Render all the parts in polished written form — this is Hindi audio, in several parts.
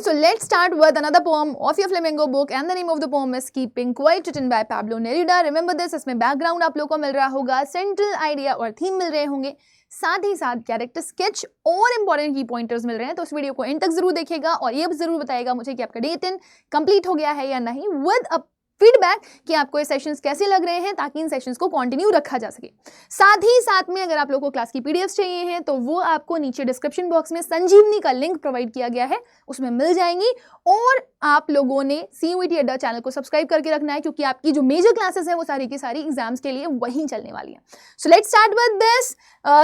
students, so let's start with another poem of your Flamingo book and the name of the poem is Keeping Quiet, written by Pablo Neruda. Remember this, इसमें बैकग्राउंड आप लोगों को मिल रहा होगा, सेंट्रल आइडिया और थीम मिल रहे होंगे, साथ ही साथ कैरेक्टर स्केच और इंपॉर्टेंट की पॉइंटर्स मिल रहे हैं। तो इस वीडियो को एंड तक जरूर देखिएगा और ये जरूर बताइएगा मुझे कि आपका डे 10 कंप्लीट हो गया है या नहीं, विद अ फीडबैक कि आपको ये सेशंस कैसे लग रहे हैं, ताकि इन सेशंस को कंटिन्यू रखा जा सके। साथ ही साथ में अगर आप लोगों को क्लास की पीडीएफ्स चाहिए हैं तो वो आपको नीचे डिस्क्रिप्शन बॉक्स में संजीवनी का लिंक प्रोवाइड किया गया है, उसमें मिल जाएंगी। और आप लोगों ने CUET अड्डा चैनल को सब्सक्राइब करके रखना है, क्योंकि आपकी जो मेजर क्लासेस हैं वो सारी की सारी एग्जाम्स के लिए वहीं चलने वाली हैं। So let's start with this.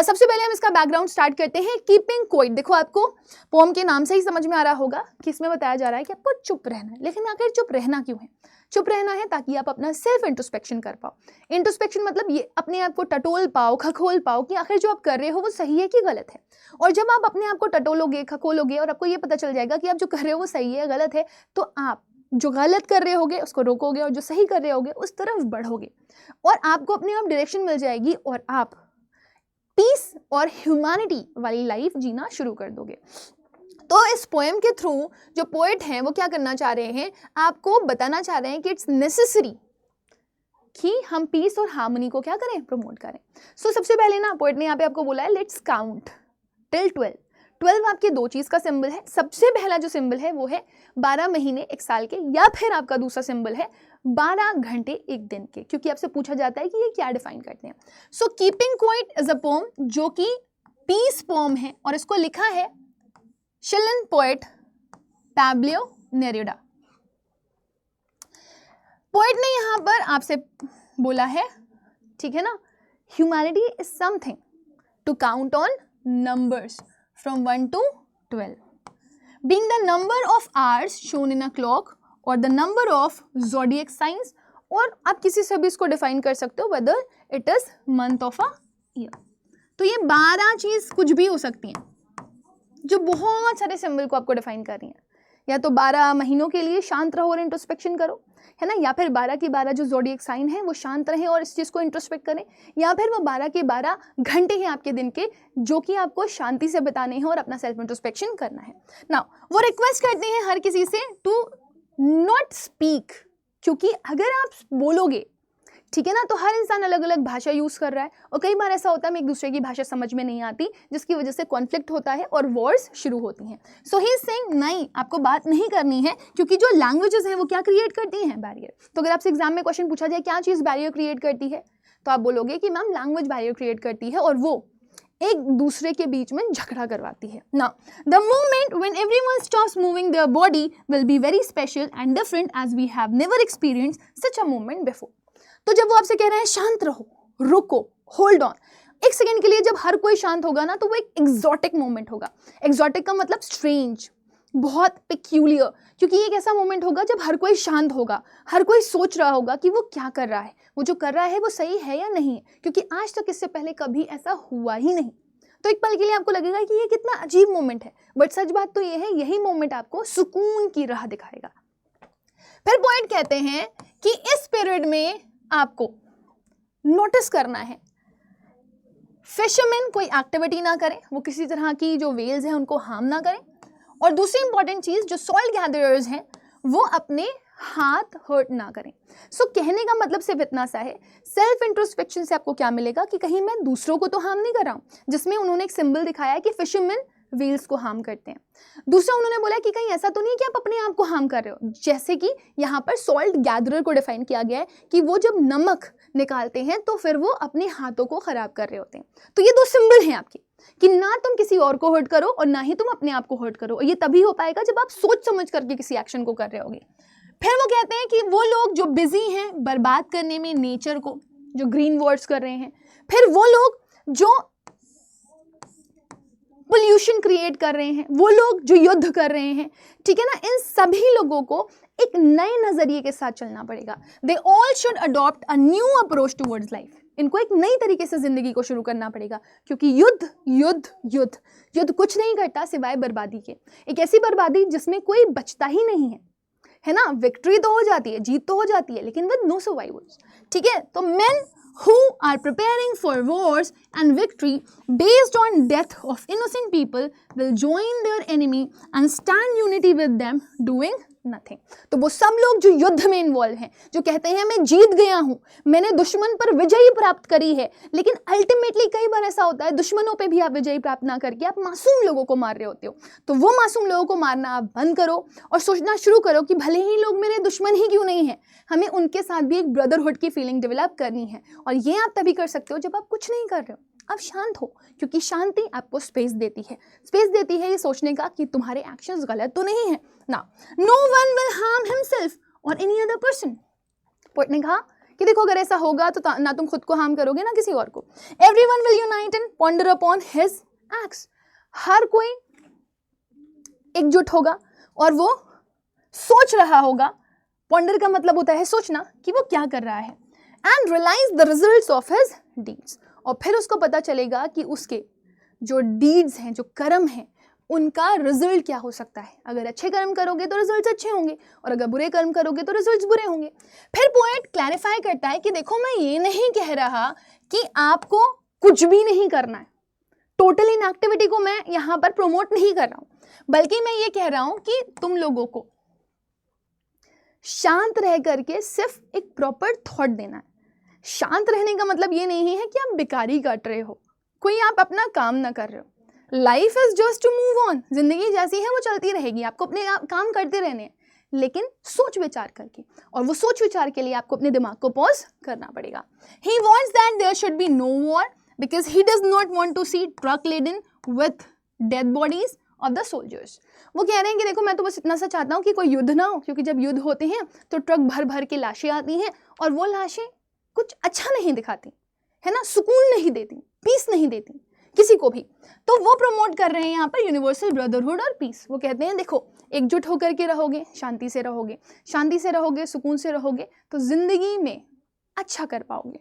सबसे पहले हम इसका बैकग्राउंड स्टार्ट करते हैं। कीपिंग क्वाइट, देखो आपको पोम के नाम से ही समझ में आ रहा होगा कि इसमें बताया जा रहा है कि आपको चुप रहना है। लेकिन आखिर चुप रहना क्यों है? चुप रहना है ताकि आप अपना सेल्फ इंट्रोस्पेक्शन कर पाओ। इंट्रोस्पेक्शन मतलब ये अपने आप को टटोल पाओ, खखोल पाओ कि आखिर जो आप कर रहे हो वो सही है कि गलत है। और जब आप अपने आप को टटोलोगे, खखोलोगे और आपको ये पता चल जाएगा कि आप जो कर रहे हो वो सही है गलत है, तो आप जो गलत कर रहे होगे उसको रोकोगे और जो सही कर रहे होगे उस तरफ बढ़ोगे और आपको अपने आप डायरेक्शन मिल जाएगी और आप पीस और ह्यूमैनिटी वाली लाइफ जीना शुरू कर दोगे। तो इस पोएम के थ्रू जो पोएट हैं वो क्या करना चाह रहे हैं, आपको बताना चाह रहे हैं कि इट्स नेसेसरी कि हम पीस और हार्मनी को क्या करें, प्रमोट करें। सो सबसे पहले ना पोएट ने यहाँ पे आपको बोला है लेट्स काउंट टिल 12। 12 आपके दो चीज़ का सिंबल है। सबसे पहला जो सिंबल है वो है 12 महीने एक साल के, या फिर आपका दूसरा सिंबल है 12 घंटे एक दिन के, क्योंकि आपसे पूछा जाता है कि ये क्या डिफाइन करते हैं। So keeping quiet is a poem जो कि पीस पोम है और इसको लिखा है Chilean poet Pablo Neruda. Poet ने यहां पर आपसे बोला है, ठीक है ना, humanity is something to count on numbers from 1 to 12, being the number of hours shown in a clock or the number of zodiac signs, और आप किसी से भी इसको डिफाइन कर सकते हो whether it is month of a year। तो ये 12 चीज कुछ भी हो सकती हैं जो बहुत सारे सिंबल को आपको डिफाइन कर रही हैं। या तो 12 महीनों के लिए शांत रहो और इंट्रोस्पेक्शन करो, है ना, या फिर 12 की 12 जो ज़ोडिएक साइन है वो शांत रहे और इस चीज़ को इंट्रोस्पेक्ट करें, या फिर वो 12 के 12 घंटे हैं आपके दिन के जो कि आपको शांति से बिताने हैं और अपना सेल्फ इंट्रोस्पेक्शन करना है। नाउ वो रिक्वेस्ट करते हैं हर किसी से टू नॉट स्पीक, क्योंकि अगर आप बोलोगे, ठीक है ना, तो हर इंसान अलग अलग भाषा यूज़ कर रहा है और कई बार ऐसा होता है हमें एक दूसरे की भाषा समझ में नहीं आती, जिसकी वजह से कॉन्फ्लिक्ट होता है और वॉर्स शुरू होती हैं। सो ही इज सेइंग नहीं, आपको बात नहीं करनी है, क्योंकि जो लैंग्वेजेस हैं वो क्या क्रिएट करती हैं, बैरियर। तो अगर आपसे एग्जाम में क्वेश्चन पूछा जाए क्या चीज़ बैरियर क्रिएट करती है, तो आप बोलोगे कि मैम लैंग्वेज बैरियर क्रिएट करती है और वो एक दूसरे के बीच में झगड़ा करवाती है। Now the moment when everyone stops moving their body will be very special and different as we have never experienced such a moment before. तो जब वो आपसे कह रहे हैं शांत रहो, रुको, होल्ड ऑन, एक सेकेंड के लिए जब हर कोई शांत होगा ना तो वो एक एग्जॉटिक मोमेंट होगा। एग्जॉटिक का मतलब स्ट्रेंज, बहुत पेक्यूलियर, क्योंकि ये एक ऐसा मोमेंट होगा जब हर कोई शांत होगा, हर कोई सोच रहा होगा कि वो क्या कर रहा है, वो जो कर रहा है वो सही है या नहीं है, क्योंकि आज तक इससे पहले कभी ऐसा हुआ ही नहीं। तो एक पल के लिए आपको लगेगा कि ये कितना अजीब मोमेंट है, बट सच बात तो ये है यही मोमेंट आपको सुकून की राह दिखाएगा। फिर पॉइंट कहते हैं कि इस पीरियड में आपको नोटिस करना है फिशरमैन कोई एक्टिविटी ना करें, वो किसी तरह की जो वेल्स हैं उनको हार्म ना करें, और दूसरी इंपॉर्टेंट चीज जो सॉल्ट गैदरर्स हैं वो अपने हाथ हर्ट ना करें। सो कहने का मतलब सिर्फ इतना सा है, सेल्फ इंट्रोस्पेक्शन से आपको क्या मिलेगा कि कहीं मैं दूसरों को तो हार्म नहीं कर रहा हूं, जिसमें उन्होंने एक सिंबल दिखाया है कि फिशरमैन व्हील्स को हार्म करते हैं। दूसरा उन्होंने बोला कि कहीं ऐसा तो नहीं है कि आप अपने आप को हार्म कर रहे हो, जैसे कि यहाँ पर सॉल्ट गैदरर को डिफाइन किया गया है कि वो जब नमक निकालते हैं तो फिर वो अपने हाथों को खराब कर रहे होते हैं। तो ये दो सिंबल हैं आपके कि ना तुम किसी और को हर्ट करो और ना ही तुम अपने आप को हर्ट करो, और ये तभी हो पाएगा जब आप सोच समझ करके किसी एक्शन को कर रहे होगे। फिर वो कहते हैं कि वो लोग जो बिजी हैं बर्बाद करने में नेचर को, जो ग्रीन वर्ड्स कर रहे हैं, फिर वो लोग जो पोल्यूशन क्रिएट कर रहे हैं, वो लोग जो युद्ध कर रहे हैं, ठीक है ना, इन सभी लोगों को एक नए नजरिए के साथ चलना पड़ेगा। They all should adopt a new approach towards life. इनको एक नई तरीके से जिंदगी को शुरू करना पड़ेगा, क्योंकि युद्ध युद्ध युद्ध युद्ध कुछ नहीं करता सिवाय बर्बादी के। एक ऐसी बर्बादी जिसमें कोई बचता ही नहीं है ना। विक्ट्री तो हो जाती है, जीत तो हो जाती है, लेकिन विद नो सर्वाइवर्स। ठीक है, तो main who are preparing for wars and victory based on death of innocent people will join their enemy and stand unity with them doing nothing. तो वो सब लोग जो युद्ध में इन्वॉल्व हैं, जो कहते हैं मैं जीत गया हूं, मैंने दुश्मन पर विजयी प्राप्त करी है, लेकिन अल्टीमेटली कई बार ऐसा होता है दुश्मनों पे भी आप विजयी प्राप्त ना करके आप मासूम लोगों को मार रहे होते हो। तो वो मासूम लोगों को मारना आप बंद करो और सोचना शुरू करो कि भले ही लोग मेरे दुश्मन ही क्यों नहीं है, हमें उनके साथ भी एक ब्रदरहुड की फीलिंग डेवलप करनी है। और ये आप तभी कर सकते हो जब आप कुछ नहीं कर रहे हो, आप शांत हो, क्योंकि शांति आपको स्पेस देती है। स्पेस देती है ये सोचने का कि तुम्हारे एक्शंस गलत तो नहीं है ना। No one will harm himself और एनी अदर पर्सन। पोएट ने कहा कि देखो अगर ऐसा होगा तो ना तुम खुद को हार्म करोगे ना किसी और को। Everyone will unite and ponder upon his acts. हर कोई एकजुट होगा और वो सोच रहा होगा। पॉन्डर का मतलब होता है सोचना कि वो क्या कर रहा है। And realize the results of his deeds. और फिर उसको पता चलेगा कि उसके जो डीड्स हैं, जो कर्म हैं, उनका रिजल्ट क्या हो सकता है। अगर अच्छे कर्म करोगे तो रिजल्ट्स अच्छे होंगे और अगर बुरे कर्म करोगे तो रिजल्ट्स बुरे होंगे। फिर पोएट क्लैरिफाई करता है कि देखो मैं ये नहीं कह रहा कि आपको कुछ भी नहीं करना है, टोटल इनएक्टिविटी को मैं यहाँ पर प्रमोट नहीं कर रहा हूँ, बल्कि मैं ये कह रहा हूँ कि तुम लोगों को शांत रह करके सिर्फ एक प्रॉपर थॉट देना है। शांत रहने का मतलब ये नहीं है कि आप बेकारी काट रहे हो, कोई आप अपना काम ना कर रहे हो। Life is just to move on. जिंदगी जैसी है वो चलती रहेगी, आपको अपने काम करते रहने हैं, लेकिन सोच विचार करके। और वो सोच विचार के लिए आपको अपने दिमाग को पॉज करना पड़ेगा। He wants that there should be no war because he does not want to see truck laden with dead bodies of the soldiers. वो कह रहे हैं कि देखो मैं तो बस इतना सा चाहता हूँ कि कोई युद्ध ना हो, क्योंकि जब युद्ध होते हैं तो ट्रक भर भर के लाशें आती हैं और वो लाशें कुछ अच्छा नहीं दिखाती है ना, सुकून नहीं देती, पीस नहीं देती किसी को भी। तो वो प्रमोट कर रहे हैं यहाँ पर यूनिवर्सल ब्रदरहुड और पीस। वो कहते हैं देखो एकजुट होकर के रहोगे, शांति से रहोगे, सुकून से रहोगे तो जिंदगी में अच्छा कर पाओगे।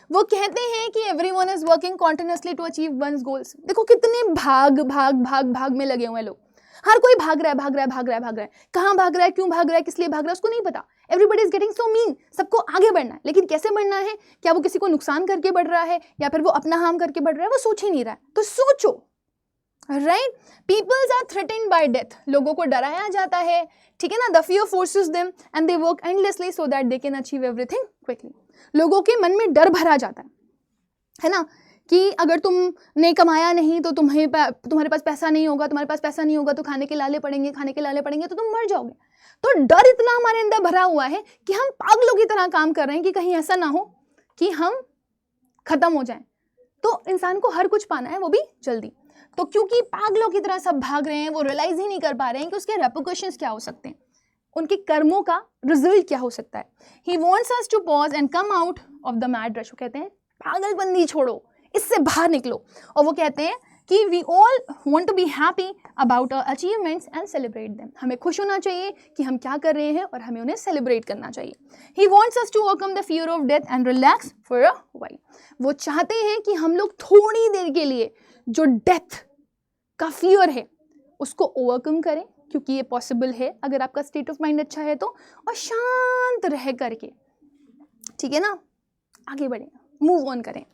वो कहते हैं कि everyone is working continuously to achieve one's goals. देखो कितने भाग में लगे हुए हैं लोग, हर कोई भाग रहा है। कहाँ भाग रहा है, क्यों भाग रहा है, किस लिए भाग रहा है, उसको नहीं पता। Everybody is getting so mean. सबको आगे बढ़ना है, लेकिन कैसे बढ़ना है, क्या वो किसी को नुकसान करके बढ़ रहा है या फिर वो अपना हार्म करके बढ़ रहा है, वो सोच ही नहीं रहा है। तो सोचो, right. Peoples are threatened by death. लोगों को डराया जाता है, ठीक है ना। The fear forces them and they work endlessly so that they can achieve everything quickly. लोगों के मन में डर भरा जाता है ना, कि अगर तुमने कमाया नहीं तो तुम्हारे पास पैसा नहीं होगा, तो खाने के लाले पड़ेंगे तो तुम मर जाओगे। तो डर इतना हमारे अंदर भरा हुआ है कि हम पागलों की तरह काम कर रहे हैं कि कहीं ऐसा ना हो कि हम खत्म हो जाएं। तो इंसान को हर कुछ पाना है, वो भी जल्दी। तो क्योंकि पागलों की तरह सब भाग रहे हैं, वो रियलाइज ही नहीं कर पा रहे हैं कि उसके रेपरकशंस क्या हो सकते हैं, उनके कर्मों का रिजल्ट क्या हो सकता है। He wants us to pause and come out of the mad rush. वो कहते हैं पागलबंदी छोड़ो, इससे बाहर निकलो। और वो कहते हैं कि we all want to be happy about our achievements and celebrate them. हमें खुश होना चाहिए कि हम क्या कर रहे हैं और हमें उन्हें सेलिब्रेट करना चाहिए। He wants us to overcome the fear of death and relax for a while. वो चाहते हैं कि हम लोग थोड़ी देर के लिए जो डेथ का फियर है उसको ओवरकम करें, क्योंकि ये पॉसिबल है अगर आपका स्टेट ऑफ माइंड अच्छा है तो, और शांत रह करके, ठीक है ना, आगे बढ़ें, मूव ऑन करें।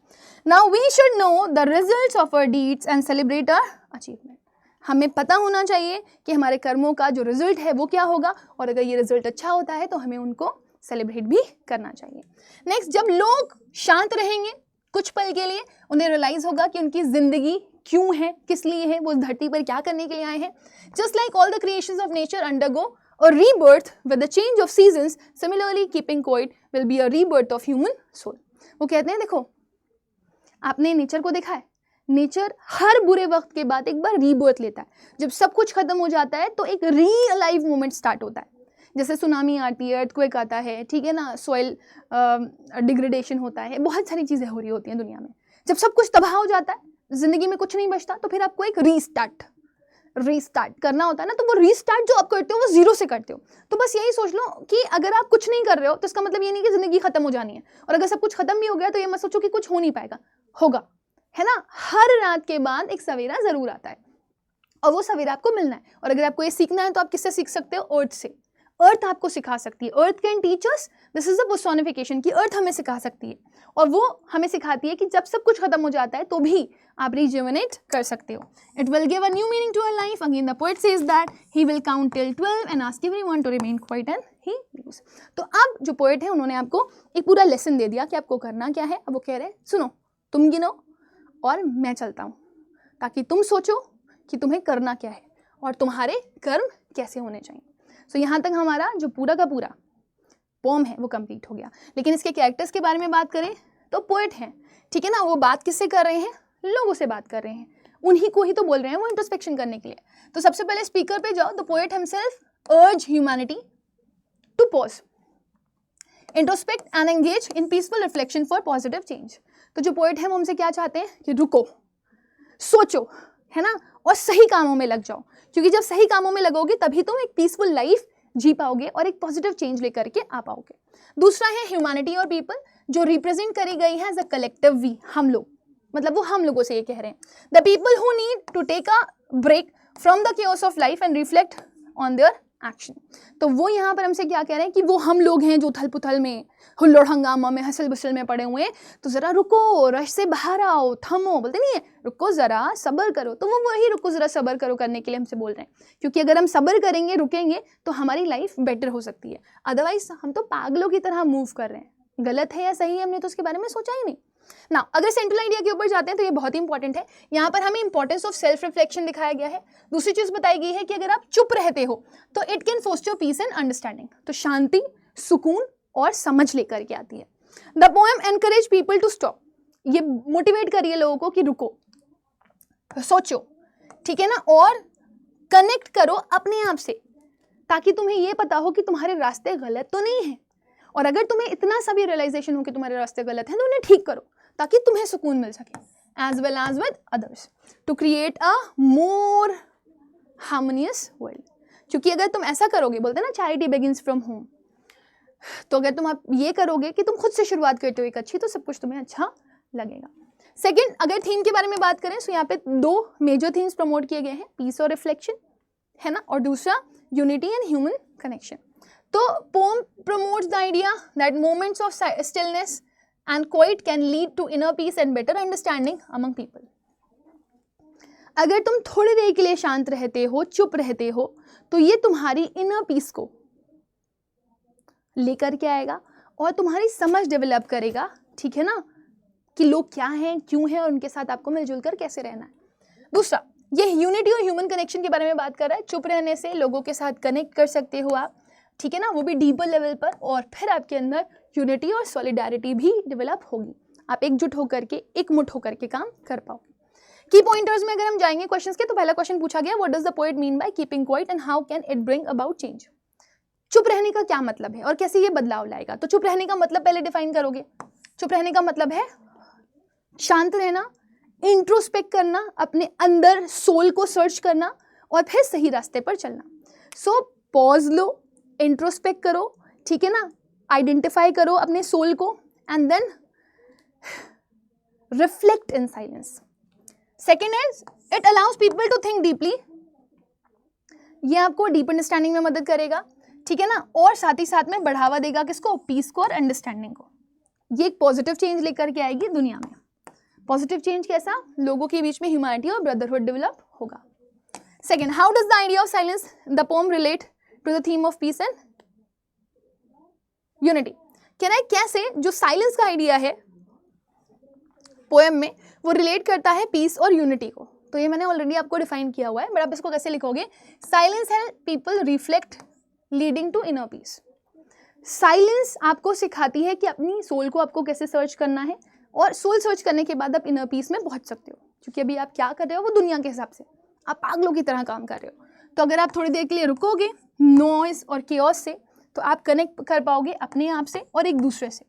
Now we should know the results of our deeds and celebrate our achievement. हमें पता होना चाहिए कि हमारे कर्मों का जो रिजल्ट है वो क्या होगा, और अगर ये रिजल्ट अच्छा होता है तो हमें उनको सेलिब्रेट भी करना चाहिए। नेक्स्ट, जब लोग शांत रहेंगे कुछ पल के लिए, उन्हें रियलाइज होगा कि उनकी जिंदगी क्यों है, किस लिए है, वो इस धरती पर क्या करने के लिए आए हैं। Just like all the creations of nature undergo a rebirth with the change of seasons, similarly keeping quiet will be a rebirth of human soul। वो कहते हैं देखो आपने नेचर को देखा है, नेचर हर बुरे वक्त के बाद एक बार रीबर्थ लेता है। जब सब कुछ खत्म हो जाता है तो एक री-अलाइव मोमेंट स्टार्ट होता है। जैसे सुनामी आती है, अर्थक्वेक आता है, ठीक है ना, सॉइल डिग्रेडेशन होता है, बहुत सारी चीज़ें हो रही होती हैं दुनिया में। जब सब कुछ तबाह हो जाता है, जिंदगी में कुछ नहीं बचता, तो फिर आपको एक रीस्टार्ट करना होता है ना। तो वो रीस्टार्ट जो आप करते हो वो जीरो से करते हो। तो बस यही सोच लो कि अगर आप कुछ नहीं कर रहे हो तो इसका मतलब ये नहीं कि जिंदगी खत्म हो जानी है, और अगर सब कुछ खत्म भी हो गया तो ये मत सोचो कि कुछ हो नहीं पाएगा, होगा, है ना। हर रात के बाद एक सवेरा जरूर आता है और वो सवेरा आपको मिलना है। और अगर आपको ये सीखना है तो आप किससे सीख सकते हो, अर्थ से। अर्थ आपको सिखा सकती है। Earth can teach us, this is the personification कि अर्थ हमें सिखा सकती है, और वो हमें सिखाती है कि जब सब कुछ खत्म हो जाता है तो भी आप रिजुवेनेट कर सकते हो। It will give a new meaning to our life. Again the poet says that he will count till 12 and ask everyone to remain quiet and he leaves. तो अब जो पोएट है उन्होंने आपको एक पूरा लेसन दे दिया कि आपको करना क्या है। अब वो कह रहे हैं सुनो, तुम गिनो और मैं चलता हूँ, ताकि तुम सोचो कि तुम्हें करना क्या है और तुम्हारे कर्म कैसे होने चाहिए। सो यहाँ तक हमारा जो पूरा का पूरा पोम है वो कंप्लीट हो गया। लेकिन इसके कैरेक्टर्स के बारे में बात करें तो पोएट हैं, ठीक है ना, वो बात किससे कर रहे हैं? लोगों से बात कर रहे हैं, उन्हीं को ही तो बोल रहे हैं वो इंट्रोस्पेक्शन करने के लिए। तो सबसे पहले स्पीकर पे जाओ, the poet himself urge humanity to pause, introspect and engage in peaceful reflection for positive change. तो जो पोएट है वो हमसे क्या चाहते हैं कि रुको, सोचो, है ना, और सही कामों में लग जाओ, क्योंकि जब सही कामों में लगोगे तभी तुम एक पीसफुल लाइफ जी पाओगे और एक पॉजिटिव चेंज लेकर के आ पाओगे। दूसरा है ह्यूमैनिटी और पीपल, जो रिप्रेजेंट करी गई है एज अ कलेक्टिव वी, हम लोग, मतलब वो हम लोगों से ये कह रहे हैं, the people who need to take a break from the chaos of life and reflect on their action. तो वो यहाँ पर हमसे क्या कह रहे हैं कि वो हम लोग हैं जो थल पुथल में, हुल्लोड़ हंगामा में, हसल बुसल में पड़े हुए हैं, तो ज़रा रुको, रश से बाहर आओ, थमो, बोलते नहीं है रुको ज़रा सब्र करो। तो वो वही रुको ज़रा सब्र करो करने के लिए हमसे बोल रहे हैं, क्योंकि अगर हम सब्र करेंगे, रुकेंगे, तो हमारी लाइफ बेटर हो सकती है। अदरवाइज हम तो पागलों की तरह मूव कर रहे हैं। गलत है या सही है हमने तो उसके बारे में सोचा ही नहीं ना। अगर सेंट्रल आइडिया के ऊपर जाते हैं तो ये बहुत ही इंपॉर्टेंट है। यहाँ पर हमें इंपॉर्टेंस ऑफ सेल्फ रिफ्लेक्शन दिखाया गया है। दूसरी चीज बताई गई है कि अगर आप चुप रहते हो तो it can foster peace and understanding, तो शांति, सुकून और समझ लेकर के आती है। The poem encourage people to stop, ये मोटिवेट करिए लोगों को कि रुको, सोचो, ठीक है ना, और कनेक्ट करो अपने आप से, ताकि तुम्हें ये पता हो कि तुम्हारे रास्ते गलत तो नहीं है, और अगर तुम्हें इतना सा भी रियलाइजेशन हो कि तुम्हारे रास्ते गलत हैं तो उन्हें ठीक करो, ताकि तुम्हें सुकून मिल सके, as well as with others, to create a more harmonious world. क्योंकि अगर तुम ऐसा करोगे, बोलते हैं ना चैरिटी बिगिंस फ्रॉम होम, तो अगर तुम आप ये करोगे कि तुम खुद से शुरुआत करते हो एक अच्छी, तो सब कुछ तुम्हें अच्छा लगेगा। सेकेंड, अगर थीम के बारे में बात करें तो यहाँ पे 2 मेजर थीम्स प्रमोट किए गए हैं, पीस और रिफ्लेक्शन, है ना, और दूसरा यूनिटी एंड ह्यूमन कनेक्शन। तो poem promotes the idea that moments of stillness and quiet can lead to inner peace and better understanding among people. अगर तुम थोड़ी देर के लिए शांत रहते हो, चुप रहते हो, तो ये तुम्हारी इनर पीस को लेकर के आएगा और तुम्हारी समझ डेवलप करेगा, ठीक है ना, कि लोग क्या हैं, क्यों हैं, और उनके साथ आपको मिलजुल कर कैसे रहना है। दूसरा, ये यूनिटी और ह्यूमन कनेक्शन के बारे में बात कर रहा है। चुप रहने से लोगों के साथ कनेक्ट कर सकते हो आप, ठीक है ना, वो भी डीपर लेवल पर, और फिर आपके अंदर यूनिटी और सॉलिडारिटी भी डेवलप होगी, आप एकजुट होकर के, एकमुठ होकर के काम कर पाओगे। की पॉइंटर्स में अगर हम जाएंगे क्वेश्चंस के, तो पहला क्वेश्चन पूछा गया, what does the poet mean by keeping quiet and how can it bring about change. चुप रहने का क्या मतलब है और कैसे ये बदलाव लाएगा। तो चुप रहने का मतलब पहले डिफाइन करोगे। चुप रहने का मतलब है शांत रहना, इंट्रोस्पेक्ट करना, अपने अंदर सोल को सर्च करना और फिर सही रास्ते पर चलना। सो पॉज लो, इंट्रोस्पेक्ट करो, ठीक है ना, आइडेंटिफाई करो अपने सोल को, and then reflect in silence. Second is it allows people to think deeply, ये आपको डीप अंडरस्टैंडिंग में मदद करेगा, ठीक है ना, और साथ ही साथ में बढ़ावा देगा किसको, पीस को और अंडरस्टैंडिंग को। ये एक पॉजिटिव चेंज लेकर के आएगी दुनिया में। पॉजिटिव चेंज कैसा, लोगों के बीच में ह्यूमैनिटी और ब्रदरहुड डेवलप होगा। Second, how does the idea of silence the poem relate to the theme of peace and unity. कह रहा है कैसे जो साइलेंस का आइडिया है पोएम में, वो रिलेट करता है पीस और यूनिटी को। तो ये मैंने ऑलरेडी आपको डिफाइन किया हुआ है, बट आप इसको कैसे लिखोगे, silence help people reflect leading to inner peace. Silence आपको सिखाती है कि अपनी सोल को आपको कैसे सर्च करना है, और सोल सर्च करने के बाद आप इनर पीस में पहुंच सकते हो, क्योंकि अभी आप क्या कर रहे हो वो दुनिया के हिसाब से आप पागलों की तरह काम कर रहे हो। तो अगर आप थोड़ी देर के लिए रुकोगे नॉइज और केओस से, तो आप कनेक्ट कर पाओगे अपने आप से और एक दूसरे से।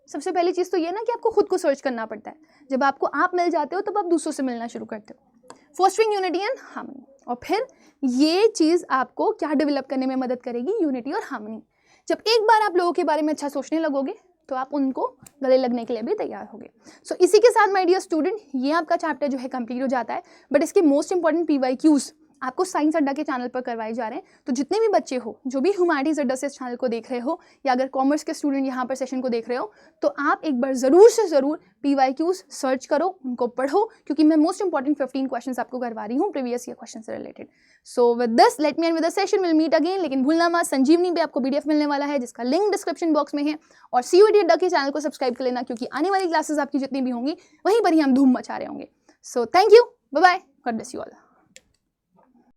सबसे पहली चीज़ तो ये ना कि आपको खुद को सर्च करना पड़ता है, जब आपको आप मिल जाते हो तब आप दूसरों से मिलना शुरू करते हो। फोस्टरिंग यूनिटी एंड हार्मनी, और फिर ये चीज़ आपको क्या डेवलप करने में मदद करेगी, यूनिटी और हार्मनी। जब एक बार आप लोगों के बारे में अच्छा सोचने लगोगे तो आप उनको गले लगने के लिए भी तैयार होगे। सो इसी के साथ माय डियर स्टूडेंट, ये आपका चैप्टर जो है कंप्लीट हो जाता है, बट इसके मोस्ट इंपॉर्टेंट PYQs आपको साइंस अड्डा के चैनल पर करवाए जा रहे हैं। तो जितने भी बच्चे हो जो भी ह्यूमैनिटीज अड्डा से इस चैनल को देख रहे हो, या अगर कॉमर्स के स्टूडेंट यहाँ पर सेशन को देख रहे हो, तो आप एक बार ज़रूर से ज़रूर PYQs सर्च करो, उनको पढ़ो, क्योंकि मैं मोस्ट इंपॉर्टेंट 15 क्वेश्चंस आपको करवा रही हूँ प्रीवियस ईयर क्वेश्चन से related. So with this let me end with the session, will meet again. लेकिन भूलना मत, संजीवनी पे आपको PDF मिलने वाला है जिसका लिंक डिस्क्रिप्शन बॉक्स में है, और CUET अड्डा के चैनल को सब्सक्राइब कर लेना, क्योंकि आने वाली क्लासेस आपकी जितनी भी होंगी वहीं पर ही हम धूम मचा रहे होंगे। So thank you, bye bye, God bless you all.